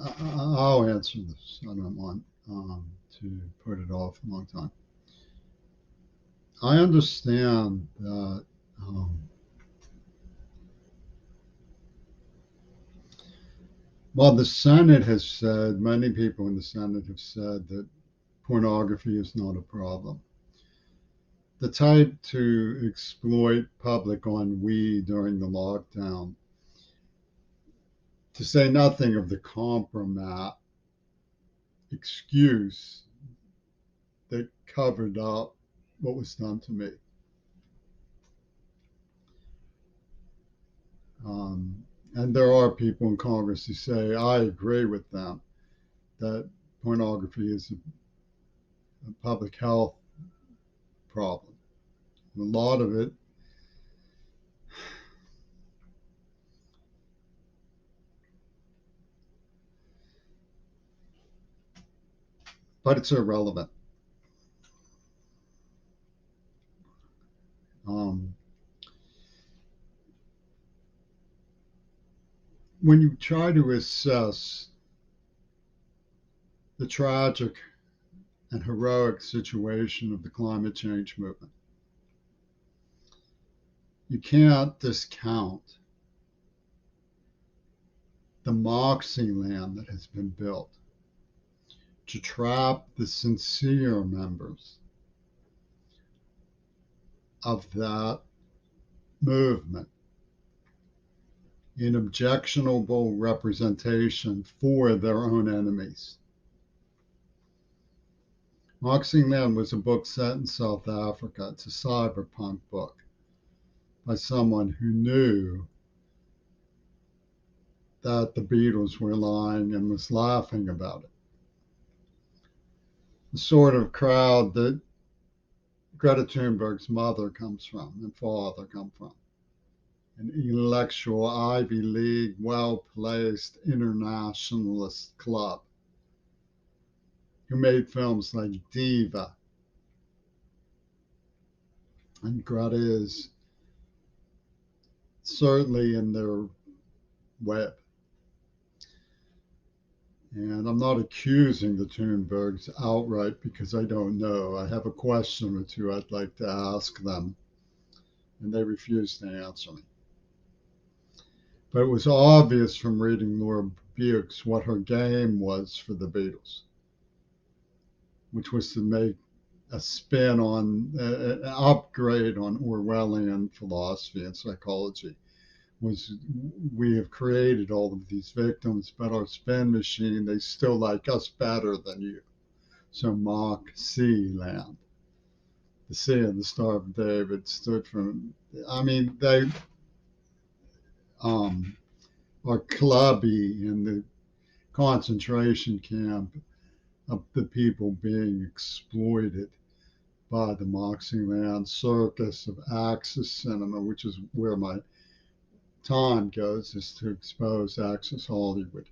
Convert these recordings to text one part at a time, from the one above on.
I'll answer this. I don't want to put it off a long time. I understand that while the Senate has said, many people in the Senate have said that pornography is not a problem. The type to exploit public ennui during the lockdown, to say nothing of the compromat excuse that covered up what was done to me. And there are people in Congress who say, I agree with them, that pornography is a public health problem. A lot of it, but it's irrelevant. Um, when you try to assess the tragic and heroic situation of the climate change movement, you can't discount the Moxyland that has been built to trap the sincere members of that movement in objectionable representation for their own enemies. Moxyland was a book set in South Africa. It's a cyberpunk book by someone who knew that the Beatles were lying and was laughing about it. The sort of crowd that Greta Thunberg's mother comes from and father come from. An intellectual, Ivy League, well-placed internationalist club who made films like Diva. And Greta is certainly in their web. And I'm not accusing the Thunbergs outright because I don't know. I have a question or two I'd like to ask them, and they refuse to answer me. But it was obvious from reading Laura Bukes what her game was for the Beatles, which was to make a spin on an upgrade on Orwellian philosophy and psychology. Was we have created all of these victims, but our spin machine, they still like us better than you. So Moxyland, the C in the Star of David stood for, I mean, they are clubby in the concentration camp of the people being exploited by the Moxyland circus of Axis cinema, which is where my time goes, is to expose Axis Hollywood.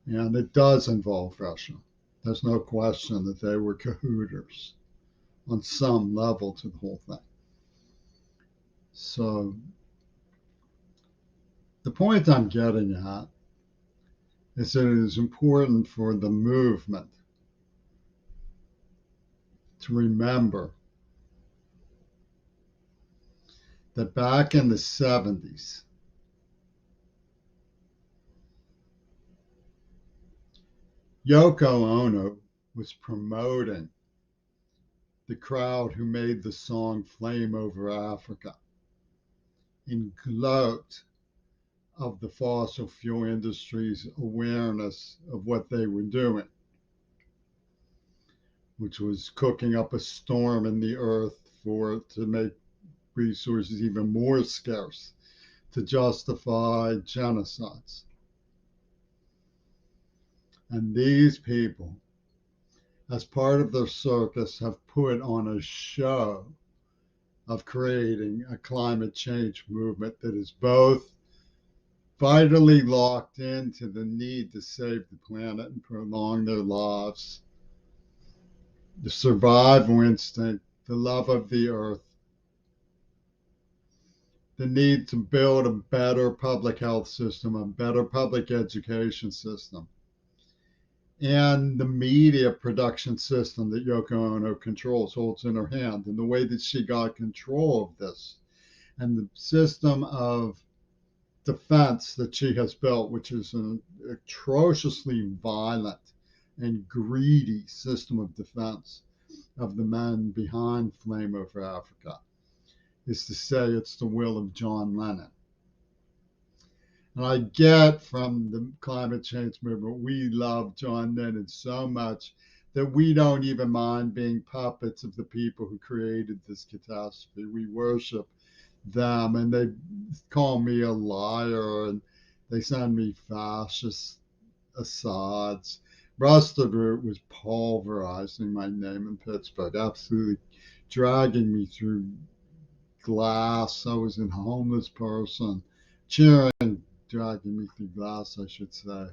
And it does involve Russia. There's no question that they were cahooters on some level to the whole thing. So the point I'm getting at is that it is important for the movement to remember that back in the 70s, Yoko Ono was promoting the crowd who made the song Flame Over Africa in gloat of the fossil fuel industry's awareness of what they were doing, which was cooking up a storm in the earth to make resources even more scarce to justify genocides. And these people, as part of their circus, have put on a show of creating a climate change movement that is both vitally locked into the need to save the planet and prolong their lives, the survival instinct, the love of the earth, the need to build a better public health system, a better public education system, and the media production system that Yoko Ono controls, holds in her hand, and the way that she got control of this, and the system of defense that she has built, which is an atrociously violent and greedy system of defense of the men behind Flame Over Africa, is to say it's the will of John Lennon. And I get from the climate change movement, we love John Lennon so much that we don't even mind being puppets of the people who created this catastrophe. We worship them, and they call me a liar, and they send me fascist asides. Rusted Root was pulverizing my name in Pittsburgh, absolutely dragging me through glass. I was a homeless person, cheering, dragging me through glass, I should say.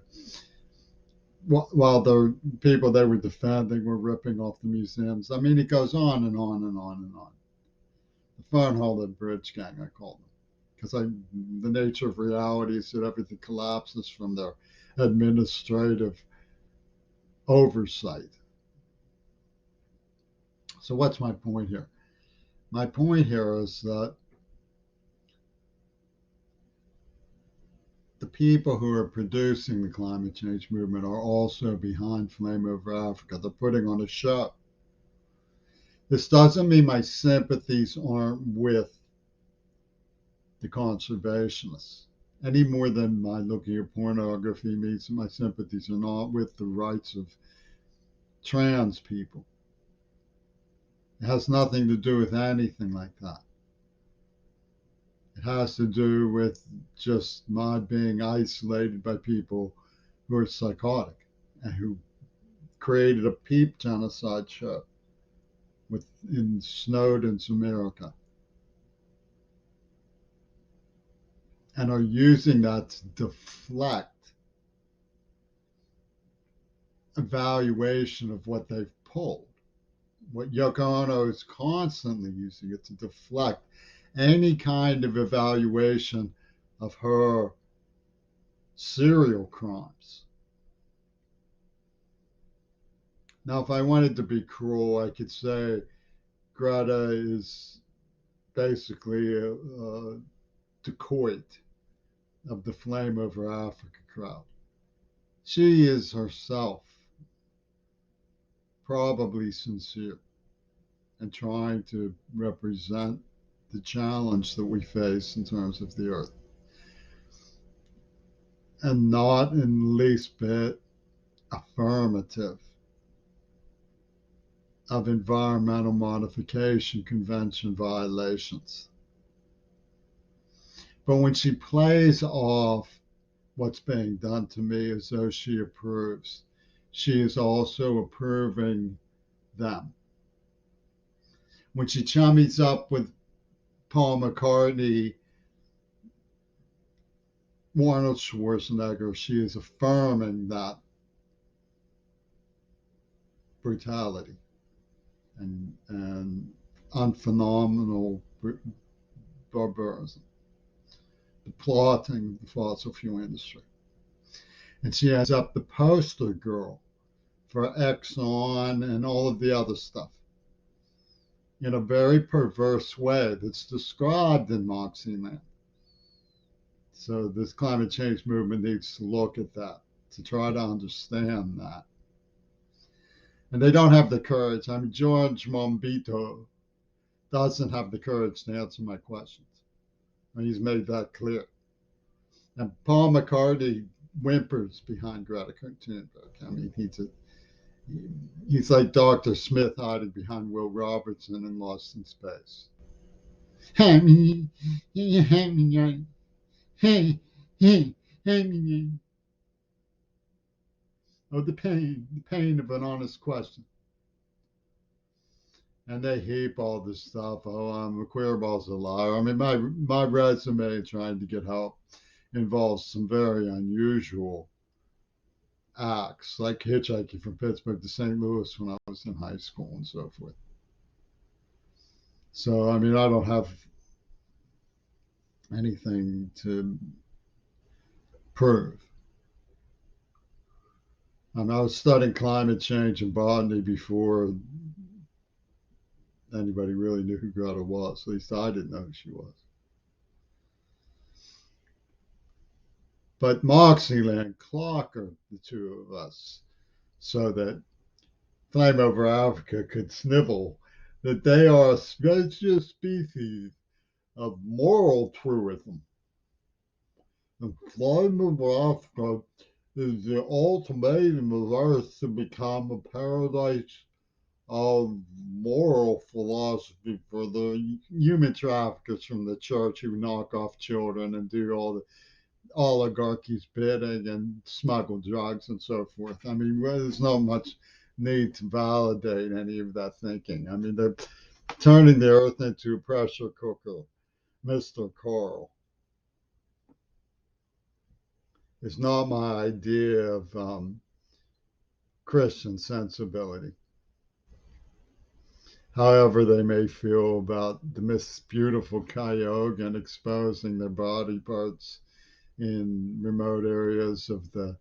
While the people they were defending were ripping off the museums. I mean, it goes on and on and on and on. The Fernholder Bridge Gang, I call them. Because the nature of reality is that everything collapses from their administrative oversight. So, what's my point here? My point here is that the people who are producing the climate change movement are also behind Flame Over Africa. They're putting on a show. This doesn't mean my sympathies aren't with the conservationists any more than my looking at pornography means my sympathies are not with the rights of trans people. It has nothing to do with anything like that. It has to do with just my being isolated by people who are psychotic and who created a peep genocide show in Snowden's America and are using that to deflect evaluation of what they've pulled. What Yoko Ono is constantly using it to deflect any kind of evaluation of her serial crimes. Now, if I wanted to be cruel, I could say Greta is basically a dacoit of the Flame Over Africa crowd. She is herself probably sincere and trying to represent the challenge that we face in terms of the earth, and not in the least bit affirmative of environmental modification convention violations. But when she plays off what's being done to me as though she approves, she is also approving them. When she chummies up with Paul McCartney, Arnold Schwarzenegger, she is affirming that brutality and unphenomenal barbarism, the plotting of the fossil fuel industry. And she ends up the poster girl for Exxon and all of the other stuff in a very perverse way that's described in Moxyland. So this climate change movement needs to look at that, to try to understand that. And they don't have the courage. I mean, George Monbiot doesn't have the courage to answer my questions. And he's made that clear. And Paul McCartney whimpers behind Greta Thunberg. I mean, he's like Dr. Smith hiding behind Will Robertson in Lost in Space. Hey, hey, hey. Oh, the pain of an honest question. And they heap all this stuff. Oh, I'm a queerball's a liar. I mean, my resume trying to get help involves some very unusual acts, like hitchhiking from Pittsburgh to St. Louis when I was in high school and so forth. So, I mean, I don't have anything to prove. I was studying climate change and botany before anybody really knew who Greta was. At least I didn't know who she was. But Moxyland clockered the two of us so that Flame Over Africa could snivel that they are a special species of moral truism. And Flame Over Africa is the ultimatum of Earth to become a paradise of moral philosophy for the human traffickers from the church who knock off children and do all the oligarchy's bidding and smuggle drugs and so forth. I mean, there's not much need to validate any of that thinking. I mean, they're turning the earth into a pressure cooker. Mr. Carl is not my idea of Christian sensibility. However, they may feel about the Miss Beautiful Kyogan exposing their body parts in remote areas of the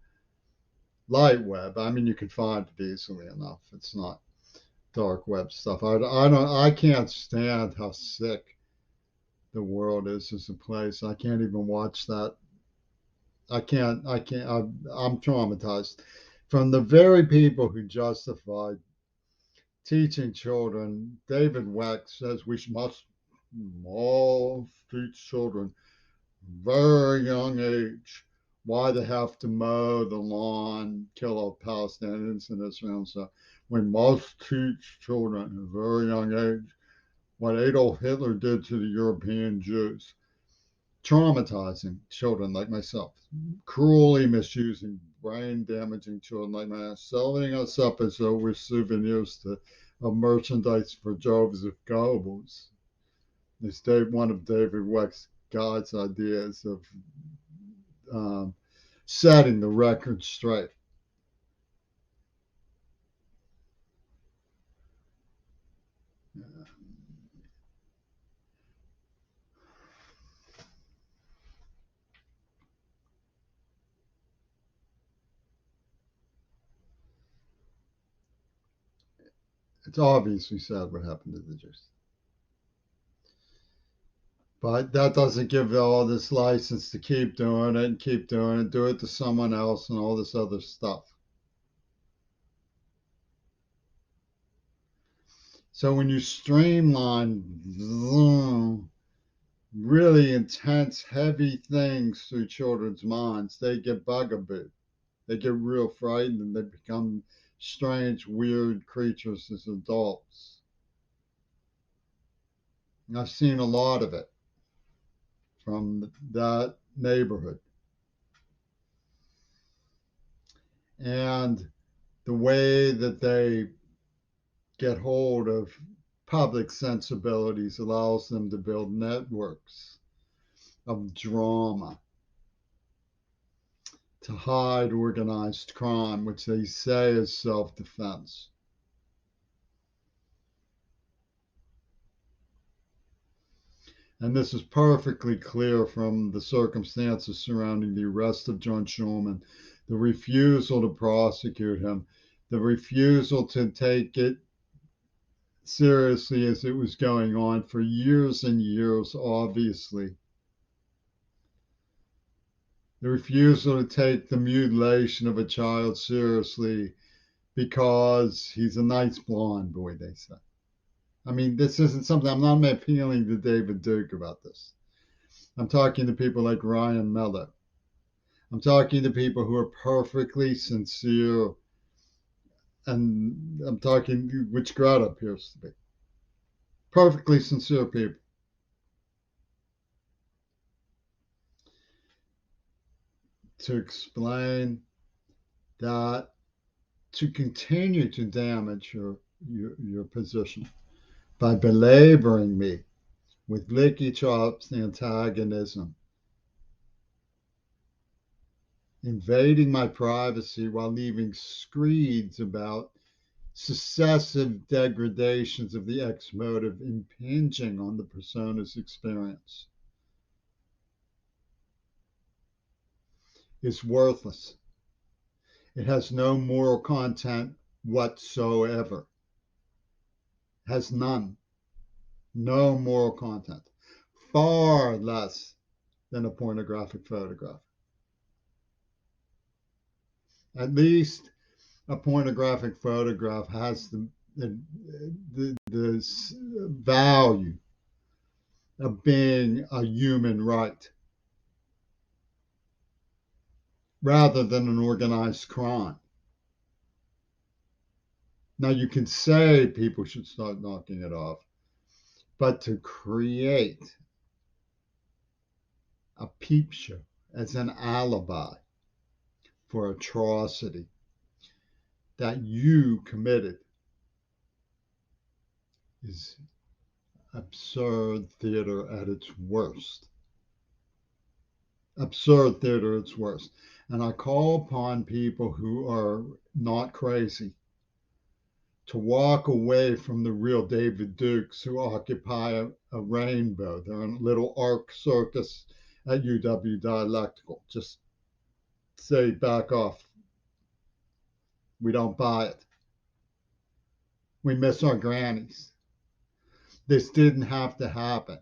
light web. I mean, you can find it easily enough. It's not dark web stuff. I can't stand how sick the world is as a place. I can't even watch that. I'm traumatized from the very people who justified teaching children. David Weck says we must all teach children very young age why they have to mow the lawn, kill all Palestinians in Israel. So we must teach children at a very young age what Adolf Hitler did to the European Jews, traumatizing children like myself, cruelly misusing, brain damaging children like myself, selling us up as though we're souvenirs of merchandise for Joseph Goebbels. It's one of David Weck's God's ideas of um, setting the record straight. It's obviously sad what happened to the Jews. But that doesn't give all this license to keep doing it and keep doing it, do it to someone else and all this other stuff. So when you streamline really intense, heavy things through children's minds, they get bugaboo. They get real frightened and they become strange, weird creatures as adults. And I've seen a lot of it from that neighborhood. And the way that they get hold of public sensibilities allows them to build networks of drama to hide organized crime, which they say is self defense. And this is perfectly clear from the circumstances surrounding the arrest of John Schulman, the refusal to prosecute him, the refusal to take it seriously as it was going on for years and years, obviously. The refusal to take the mutilation of a child seriously because he's a nice blonde boy, they say. I mean, this isn't something, I'm not appealing to David Duke about this. I'm talking to people like Ryan Mello. I'm talking to people who are perfectly sincere, and I'm talking, which Greta appears to be. Perfectly sincere people. To explain that to continue to damage your position by belaboring me with licky chops antagonism, invading my privacy while leaving screeds about successive degradations of the X motive impinging on the persona's experience. is worthless. It has no moral content whatsoever. Has none. No moral content. Far less than a pornographic photograph. At least a pornographic photograph has the value of being a human right rather than an organized crime. Now, you can say people should start knocking it off, but to create a peep show as an alibi for atrocity that you committed is absurd theater at its worst. Absurd theater at its worst. And I call upon people who are not crazy to walk away from the real David Dukes who occupy a rainbow. They're in a little arc circus at UW Dialectical. Just say, back off. We don't buy it. We miss our grannies. This didn't have to happen.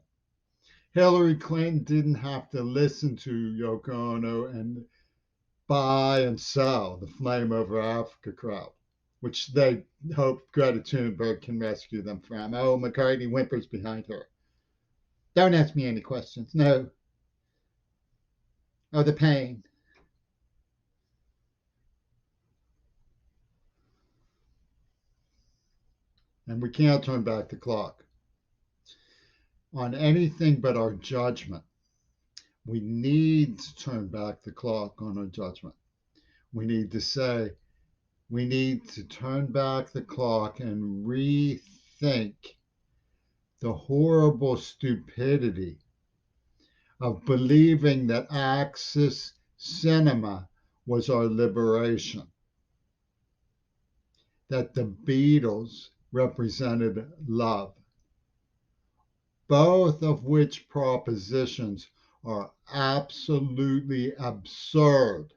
Hillary Clinton didn't have to listen to Yoko Ono and buy and sell the Flame Over Africa crowd, which they hope Greta Thunberg can rescue them from. Oh, McCartney whimpers behind her. Don't ask me any questions. No. Oh, the pain. And we can't turn back the clock on anything but our judgment. We need to turn back the clock on our judgment. We need to say, we need to turn back the clock and rethink the horrible stupidity of believing that Axis cinema was our liberation, that the Beatles represented love, both of which propositions are absolutely absurd.